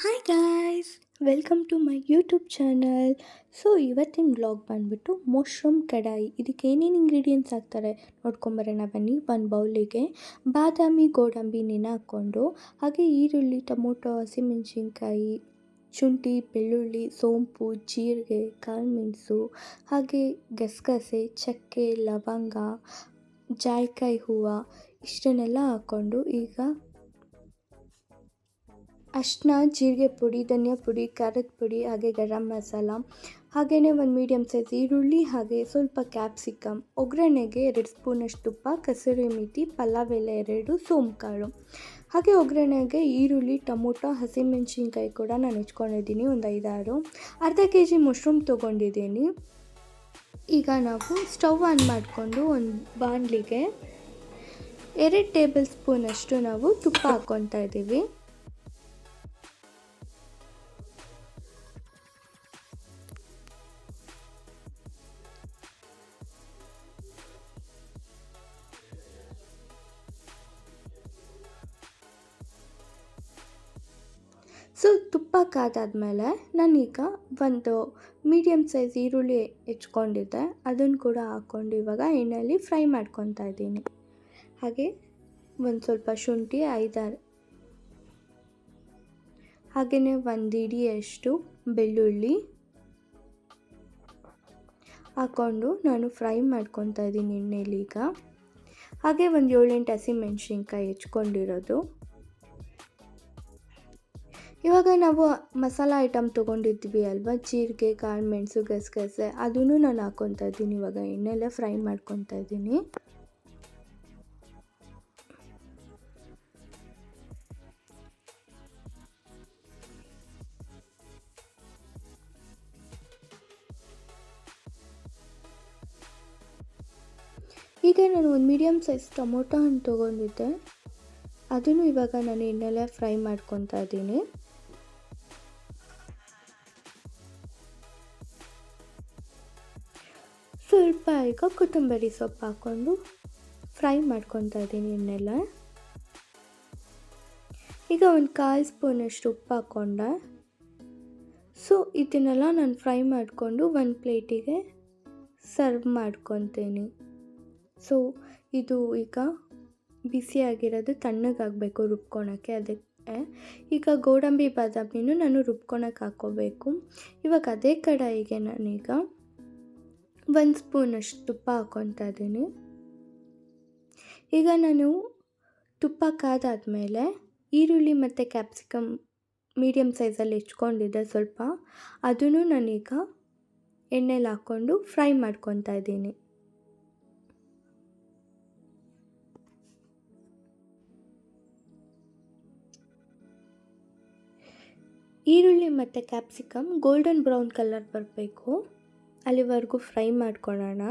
Hi guys, welcome to my YouTube channel. ಇವತ್ತಿನ vlog ಬಂದ್ಬಿಟ್ಟು mushroom kadai. ಇದಕ್ಕೆ ಏನೇನು ಇಂಗ್ರೀಡಿಯೆಂಟ್ಸ್ ಹಾಕ್ತಾರೆ ನೋಡ್ಕೊಂಬರೋಣ ಬನ್ನಿ. ಒಂದು ಬೌಲಿಗೆ ಬಾದಾಮಿ ಗೋಡಂಬಿ ನೆನೆ ಹಾಕ್ಕೊಂಡು, ಹಾಗೆ ಈರುಳ್ಳಿ, ಟೊಮೊಟೊ, ಹಸಿಮೆಣಸಿನ್ಕಾಯಿ, ಶುಂಠಿ, ಬೆಳ್ಳುಳ್ಳಿ, ಸೋಂಪು, ಜೀರಿಗೆ, ಕಾಳುಮೆಣಸು, ಹಾಗೆ ಗಸಗಸೆ, ಚಕ್ಕೆ, ಲವಂಗ, ಜಾಯಿಕಾಯಿ ಹೂವು ಇಷ್ಟನ್ನೆಲ್ಲ ಹಾಕ್ಕೊಂಡು ಈಗ ಅರಿಶಿನ, ಜೀರಿಗೆ ಪುಡಿ, ಧನಿಯಾ ಪುಡಿ, ಖಾರದ ಪುಡಿ, ಹಾಗೆ ಗರಂ ಮಸಾಲ, ಹಾಗೆಯೇ ಒಂದು ಮೀಡಿಯಮ್ ಸೈಜ್ ಈರುಳ್ಳಿ, ಹಾಗೆ ಸ್ವಲ್ಪ ಕ್ಯಾಪ್ಸಿಕಮ್, ಒಗ್ಗರಣೆಗೆ 2 ಸ್ಪೂನಷ್ಟು ತುಪ್ಪ, ಕಸೂರಿ ಮೇಥಿ, ಪಲಾವ್ ಎಲೆ 2, ಸೋಂಕಾಳು. ಹಾಗೆ ಒಗ್ಗರಣೆಗೆ ಈರುಳ್ಳಿ, ಟೊಮೊಟೊ, ಹಸಿಮೆಣಸಿನ್ಕಾಯಿ ಕೂಡ ನಾನು ಹೆಚ್ಕೊಂಡಿದ್ದೀನಿ, ಒಂದು 5-6. ಅರ್ಧ kg ಮಶ್ರೂಮ್ ತೊಗೊಂಡಿದ್ದೀನಿ. ಈಗ ನಾವು ಸ್ಟವ್ ಆನ್ ಮಾಡಿಕೊಂಡು ಒಂದು ಬಾಣಲಿಗೆ 2 ಟೇಬಲ್ ಸ್ಪೂನಷ್ಟು ನಾವು ತುಪ್ಪ ಹಾಕ್ಕೊತಾ ಇದ್ದೀವಿ. ತುಪ್ಪ ಕಾದಾದ್ಮೇಲೆ ನಾನೀಗ ಒಂದು ಮೀಡಿಯಮ್ ಸೈಜ್ ಈರುಳ್ಳಿ ಹೆಚ್ಕೊಂಡಿದ್ದೆ, ಅದನ್ನು ಕೂಡ ಹಾಕ್ಕೊಂಡು ಇವಾಗ ಎಣ್ಣೆಯಲ್ಲಿ ಫ್ರೈ ಮಾಡ್ಕೊತಾ ಇದ್ದೀನಿ. ಹಾಗೆ ಒಂದು ಸ್ವಲ್ಪ ಶುಂಠಿ 5-6, ಹಾಗೆಯೇ ಒಂದು ಹಿಡಿಯಷ್ಟು ಬೆಳ್ಳುಳ್ಳಿ ಹಾಕ್ಕೊಂಡು ನಾನು ಫ್ರೈ ಮಾಡ್ಕೊತಾ ಇದ್ದೀನಿ ಎಣ್ಣೆಲಿ ಈಗ. ಹಾಗೆ ಒಂದು 7-8 ಹಸಿಮೆಣಸಿನ್ಕಾಯಿ ಹೆಚ್ಕೊಂಡಿರೋದು. ಇವಾಗ ನಾವು ಮಸಾಲ ಐಟಮ್ ತೊಗೊಂಡಿದ್ವಿ ಅಲ್ವಾ, ಜೀರಿಗೆ, ಕಾಳುಮೆಣಸು, ಗಸಗಸೆ, ಅದನ್ನು ನಾನು ಹಾಕ್ಕೊತಾ ಇದ್ದೀನಿ. ಇವಾಗ ಎಣ್ಣೆಲ್ಲೇ ಫ್ರೈ ಮಾಡ್ಕೊತಾ ಇದ್ದೀನಿ. ಈಗ ನಾನು ಒಂದು ಮೀಡಿಯಮ್ ಸೈಜ್ ಟೊಮೊಟೊ ಹಣ್ಣು ತೊಗೊಂಡಿದ್ದೆ, ಅದನ್ನು ಇವಾಗ ನಾನು ಎಣ್ಣೆಲ್ಲೇ ಫ್ರೈ ಮಾಡ್ಕೊತಾ ಇದ್ದೀನಿ. ಸ್ವಲ್ಪ ಈಗ ಕೊತ್ತಂಬರಿ ಸೊಪ್ಪು ಹಾಕ್ಕೊಂಡು ಫ್ರೈ ಮಾಡ್ಕೊತಾ ಇದ್ದೀನಿ ಎಣ್ಣೆಲ್ಲ. ಈಗ ಒಂದು 1/4 ಸ್ಪೂನಷ್ಟು ಉಪ್ಪು ಹಾಕ್ಕೊಂಡೆ. ಇದನ್ನೆಲ್ಲ ನಾನು ಫ್ರೈ ಮಾಡಿಕೊಂಡು ಒಂದು ಪ್ಲೇಟಿಗೆ ಸರ್ವ್ ಮಾಡ್ಕೊತೀನಿ. ಇದು ಈಗ ಬಿಸಿಯಾಗಿರೋದು ತಣ್ಣಗಾಗಬೇಕು ರುಬ್ಕೊಳಕ್ಕೆ. ಅದಕ್ಕೆ ಈಗ ಗೋಡಂಬಿ ಬಾದಾಮಿನೂ ನಾನು ರುಬ್ಕೊಳಕ್ಕೆ ಹಾಕ್ಕೋಬೇಕು. ಇವಾಗ ಅದೇ ಕಡಾಯಿಗೆ ನಾನೀಗ 1 ಸ್ಪೂನಷ್ಟು ತುಪ್ಪ ಹಾಕ್ಕೊತಾ ಇದ್ದೀನಿ. ಈಗ ನಾನು ತುಪ್ಪ ಕಾದಾದ್ಮೇಲೆ ಈರುಳ್ಳಿ ಮತ್ತು ಕ್ಯಾಪ್ಸಿಕಮ್ ಮೀಡಿಯಮ್ ಸೈಜಲ್ಲಿ ಹೆಚ್ಕೊಂಡಿದ್ದೆ ಸ್ವಲ್ಪ, ಅದನ್ನು ನಾನೀಗ ಎಣ್ಣೆಲಿ ಹಾಕ್ಕೊಂಡು ಫ್ರೈ ಮಾಡ್ಕೊತಾ ಇದ್ದೀನಿ. ಈರುಳ್ಳಿ ಮತ್ತು ಕ್ಯಾಪ್ಸಿಕಮ್ ಗೋಲ್ಡನ್ ಬ್ರೌನ್ ಕಲರ್ ಬರಬೇಕು, ಅಲ್ಲಿವರೆಗೂ ಫ್ರೈ ಮಾಡ್ಕೊಳ್ಳೋಣ.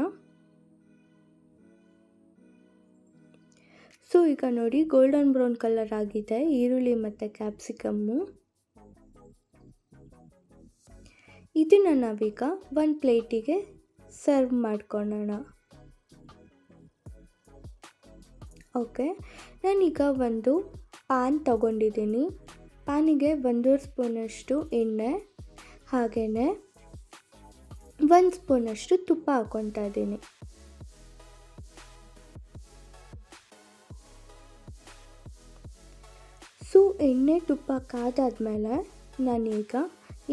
ಈಗ ನೋಡಿ ಗೋಲ್ಡನ್ ಬ್ರೌನ್ ಕಲರ್ ಆಗಿದೆ ಈರುಳ್ಳಿ ಮತ್ತು ಕ್ಯಾಪ್ಸಿಕಮ್ಮು. ಇದನ್ನು ನಾವೀಗ ಒಂದು ಪ್ಲೇಟಿಗೆ ಸರ್ವ್ ಮಾಡ್ಕೊಳ್ಳೋಣ. ಓಕೆ, ನಾನೀಗ ಒಂದು ಪ್ಯಾನ್ ತಗೊಂಡಿದ್ದೀನಿ. ಪ್ಯಾನಿಗೆ 1 ಸ್ಪೂನಷ್ಟು ಎಣ್ಣೆ, ಹಾಗೆಯೇ 1 ಸ್ಪೂನಷ್ಟು ತುಪ್ಪ ಹಾಕ್ಕೊತಾ ಇದ್ದೀನಿ. ಎಣ್ಣೆ ತುಪ್ಪ ಕಾದಾದ್ಮೇಲೆ ನಾನೀಗ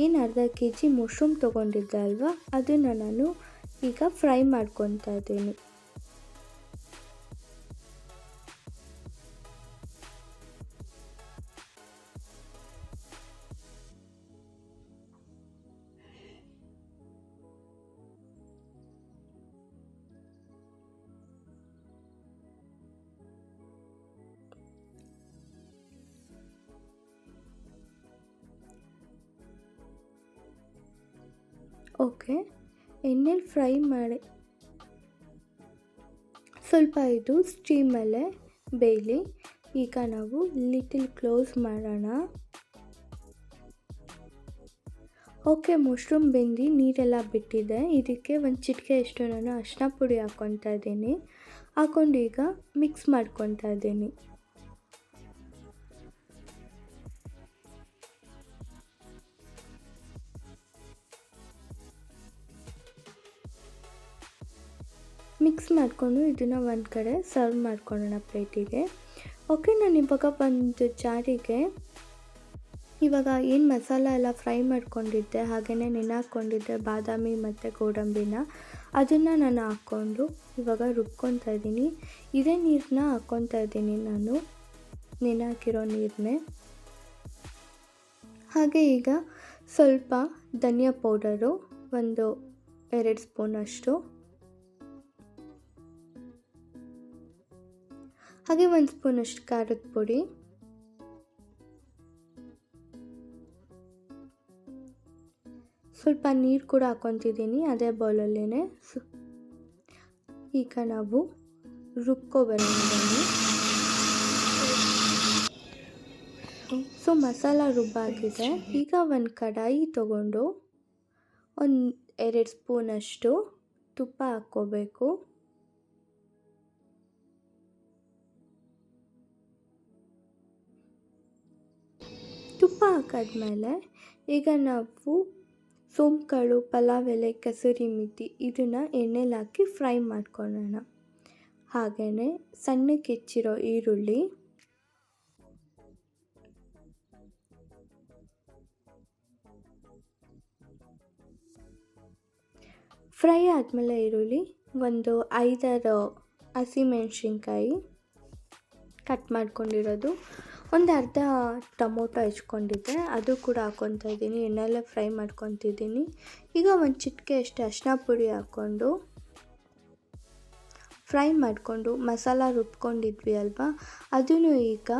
ಏನು ಅರ್ಧ kg ಮಶ್ರೂಮ್ ತೊಗೊಂಡಿದ್ದೆ ಅಲ್ವಾ, ಅದನ್ನು ನಾನು ಈಗ ಫ್ರೈ ಮಾಡ್ಕೊತಾ ಇದ್ದೀನಿ. ಓಕೆ, ಎಣ್ಣೆಲಿ ಫ್ರೈ ಮಾಡಿ ಸ್ವಲ್ಪ ಇದು ಸ್ಟೀಮಲ್ಲೇ ಬೇಯಲಿ. ಈಗ ನಾವು ಲಿಟಲ್ ಕ್ಲೋಸ್ ಮಾಡೋಣ. ಓಕೆ, ಮಶ್ರೂಮ್ ಬೆಂದು ನೀರೆಲ್ಲ ಬಿಟ್ಟಿದೆ. ಇದಕ್ಕೆ ಒಂದು ಚಿಟಿಕೆಯಷ್ಟು ನಾನು ಅರಿಶಿನ ಪುಡಿ ಹಾಕ್ಕೊತಾ ಇದ್ದೀನಿ. ಹಾಕ್ಕೊಂಡು ಈಗ ಮಿಕ್ಸ್ ಮಾಡ್ಕೊತಾ ಇದ್ದೀನಿ. ಮಿಕ್ಸ್ ಮಾಡಿಕೊಂಡು ಇದನ್ನು ಒಂದು ಕಡೆ ಸರ್ವ್ ಮಾಡ್ಕೊಳ್ಳೋಣ ಪ್ಲೇಟಿಗೆ. ಓಕೆ, ನಾನು ಇವಾಗ ಒಂದು ಜಾರಿಗೆ ಇವಾಗ ಏನು ಮಸಾಲ ಎಲ್ಲ ಫ್ರೈ ಮಾಡ್ಕೊಂಡಿದ್ದೆ, ಹಾಗೆಯೇ ನೆನೆ ಹಾಕ್ಕೊಂಡಿದ್ದೆ ಬಾದಾಮಿ ಮತ್ತು ಗೋಡಂಬಿನ, ಅದನ್ನು ನಾನು ಹಾಕ್ಕೊಂಡು ಇವಾಗ ರುಬ್ಕೊತಾ ಇದ್ದೀನಿ. ಇದೇ ನೀರನ್ನ ಹಾಕ್ಕೊತಾ ಇದ್ದೀನಿ ನಾನು, ನೆನೆ ಹಾಕಿರೋ ನೀರನ್ನೇ. ಹಾಗೆ ಈಗ ಸ್ವಲ್ಪ ಧನಿಯಾ ಪೌಡರು, ಒಂದು 2 ಸ್ಪೂನಷ್ಟು, ಹಾಗೆ 1 ಸ್ಪೂನಷ್ಟು ಖಾರದ ಪುಡಿ, ಸ್ವಲ್ಪ ನೀರು ಕೂಡ ಹಾಕ್ಕೊತಿದ್ದೀನಿ ಅದೇ ಬೌಲಲ್ಲೇ. ಈಗ ನಾವು ರುಬ್ಕೊಬರೋಣ ಬನ್ನಿ. ಸೊ ಮಸಾಲ ರುಬ್ಬಾಗಿದೆ. ಈಗ ಒಂದು ಕಡಾಯಿ ತೊಗೊಂಡು ಒಂದು 2 ಸ್ಪೂನಷ್ಟು ತುಪ್ಪ ಹಾಕ್ಕೋಬೇಕು. ತುಪ್ಪ ಹಾಕಾದ್ಮೇಲೆ ಈಗ ನಾವು ಸೋಂಕಾಳು, ಪಲಾವ್ ಎಲೆ, ಕಸೂರಿ ಮೆಥಿ ಇದನ್ನು ಎಣ್ಣೆಲಿ ಹಾಕಿ ಫ್ರೈ ಮಾಡ್ಕೊಳ್ಳೋಣ. ಹಾಗೆಯೇ ಸಣ್ಣಕ್ಕೆ ಹೆಚ್ಚಿರೋ ಈರುಳ್ಳಿ, ಫ್ರೈ ಆದಮೇಲೆ ಈರುಳ್ಳಿ ಒಂದು 5-6 ಹಸಿಮೆಣ್ಸಿನ್ಕಾಯಿ ಕಟ್ ಮಾಡ್ಕೊಂಡಿರೋದು, ಒಂದು ಅರ್ಧ ಟೊಮೊಟೊ ಹೆಚ್ಕೊಂಡಿದ್ದೆ ಅದು ಕೂಡ ಹಾಕ್ಕೊತಾ ಇದ್ದೀನಿ, ಎಣ್ಣೆಲ್ಲೇ ಫ್ರೈ ಮಾಡ್ಕೊತಿದ್ದೀನಿ. ಈಗ ಒಂದು ಚಿಟಿಕೆ ಅಷ್ಟು ಅರಿಶಿನ ಪುಡಿ ಹಾಕ್ಕೊಂಡು ಫ್ರೈ ಮಾಡಿಕೊಂಡು ಮಸಾಲ ರುಬ್ಕೊಂಡಿದ್ವಿ ಅಲ್ವಾ, ಅದನ್ನು ಈಗ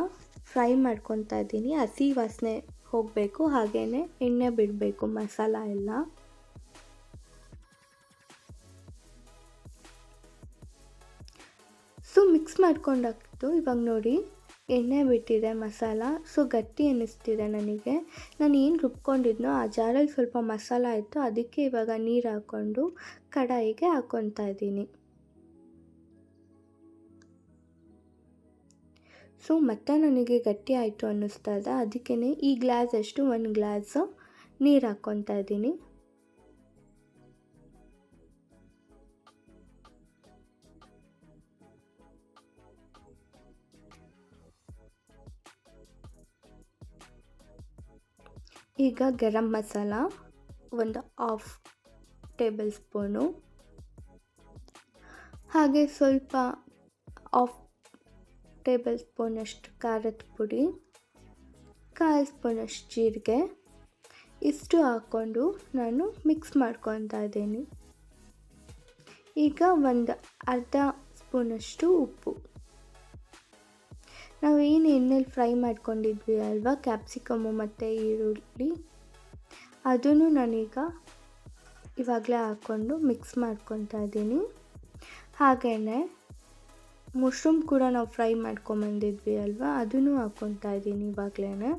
ಫ್ರೈ ಮಾಡ್ಕೊತಾ ಇದ್ದೀನಿ. ಹಸಿ ವಾಸನೆ ಹೋಗಬೇಕು, ಹಾಗೆಯೇ ಎಣ್ಣೆ ಬಿಡಬೇಕು ಮಸಾಲ ಎಲ್ಲ. ಸೊ ಮಿಕ್ಸ್ ಮಾಡ್ಕೊಂಡಾಗ್ತು. ಇವಾಗ ನೋಡಿ ಎಣ್ಣೆ ಬಿಟ್ಟಿದೆ ಮಸಾಲ, ಸೊ ಗಟ್ಟಿ ಅನ್ನಿಸ್ತಿದೆ ನನಗೆ. ನಾನು ಏನು ರುಬ್ಕೊಂಡಿದ್ನೋ ಆ ಜಾರಲ್ಲಿ ಸ್ವಲ್ಪ ಮಸಾಲ ಆಯಿತು, ಅದಕ್ಕೆ ಇವಾಗ ನೀರು ಹಾಕ್ಕೊಂಡು ಕಡಾಯಿಗೆ ಹಾಕ್ಕೊತಾ ಇದ್ದೀನಿ. ಸೊ ಮತ್ತೆ ನನಗೆ ಗಟ್ಟಿ ಆಯಿತು ಅನ್ನಿಸ್ತಾ ಇದೆ, ಅದಕ್ಕೇ ಈ ಗ್ಲಾಸಷ್ಟು 1 ಗ್ಲಾಸ್ ನೀರು ಹಾಕ್ಕೊತಾ ಇದ್ದೀನಿ. ಈಗ ಗರಂ ಮಸಾಲ ಒಂದು 1/2 ಟೇಬಲ್ ಸ್ಪೂನು, ಹಾಗೆ ಸ್ವಲ್ಪ 1/2 ಟೇಬಲ್ ಸ್ಪೂನಷ್ಟು ಖಾರದ ಪುಡಿ, 1/4 ಸ್ಪೂನಷ್ಟು ಜೀರಿಗೆ, ಇಷ್ಟು ಹಾಕ್ಕೊಂಡು ನಾನು ಮಿಕ್ಸ್ ಮಾಡ್ಕೊತಾ ಇದ್ದೀನಿ. ಈಗ ಒಂದು ಅರ್ಧ ಸ್ಪೂನಷ್ಟು ಉಪ್ಪು. ನಾವು ಏನು ಎಣ್ಣೆಲಿ ಫ್ರೈ ಮಾಡ್ಕೊಂಡಿದ್ವಿ ಅಲ್ವಾ ಕ್ಯಾಪ್ಸಿಕಮ್ಮು ಮತ್ತು ಈರುಳ್ಳಿ, ಅದನ್ನು ನಾನೀಗ ಇವಾಗಲೇ ಹಾಕ್ಕೊಂಡು ಮಿಕ್ಸ್ ಮಾಡ್ಕೊತಾ ಇದ್ದೀನಿ. ಹಾಗೆಯೇ ಮಶ್ರೂಮ್ ಕೂಡ ನಾವು ಫ್ರೈ ಮಾಡ್ಕೊಂಬಂದಿದ್ವಿ ಅಲ್ವಾ, ಅದನ್ನು ಹಾಕ್ಕೊತಾ ಇದ್ದೀನಿ ಇವಾಗಲೇ.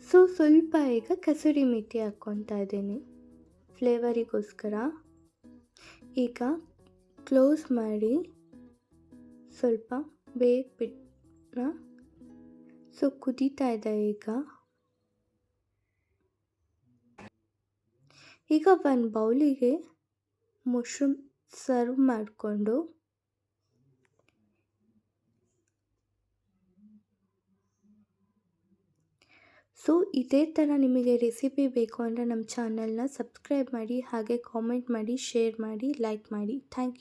ಸೊ ಸ್ವಲ್ಪ ಈಗ ಕಸೂರಿ ಮೆಥಿ ಹಾಕ್ಕೊತಾ ಇದ್ದೀನಿ ಫ್ಲೇವರಿಗೋಸ್ಕರ. ಈಗ ಕ್ಲೋಸ್ ಮಾಡಿ ಸ್ವಲ್ಪ ಬೇಗ ಬಿಟ್ಟು ಸೊ ಕುದೀತಾ ಇದೆ. ಈಗ ಒಂದು ಬೌಲಿಗೆ ಮಶ್ರೂಮ್ ಸರ್ವ್ ಮಾಡಿಕೊಂಡು ಸೊ ಇದೇ ಥರ ನಿಮಗೆ ರೆಸಿಪಿ ಬೇಕು ಅಂದರೆ ನಮ್ಮ ಚಾನಲ್ನ ಸಬ್ಸ್ಕ್ರೈಬ್ ಮಾಡಿ, ಹಾಗೆ ಕಾಮೆಂಟ್ ಮಾಡಿ, ಶೇರ್ ಮಾಡಿ, ಲೈಕ್ ಮಾಡಿ. Thank you.